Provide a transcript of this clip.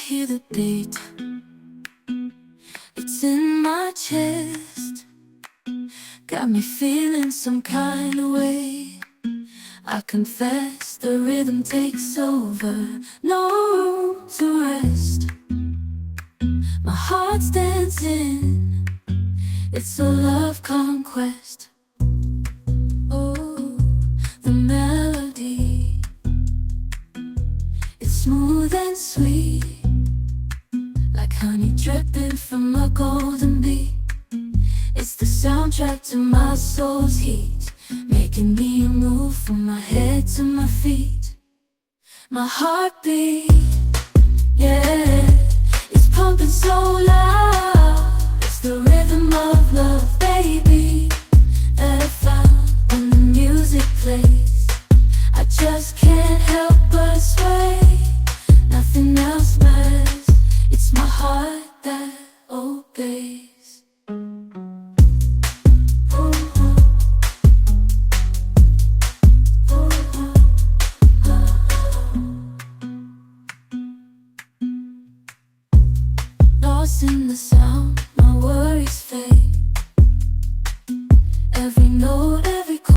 hear the beat, it's in my chest, got me feeling some kind of way. I confess the rhythm takes over, no room to rest. My heart's dancing, it's a love conquest. Oh, the melody, it's smooth and sweet, like honey dripping from a golden bee. It's the soundtrack to my soul's heat, making me move from my head to my feet. My heartbeat, yeah, it's pumping so loud. It's the rhythm of love, baby, that I found when the music plays. I just can't help but sway, nothing else matters. It's my heart that obeys. Lost in the sound, my worries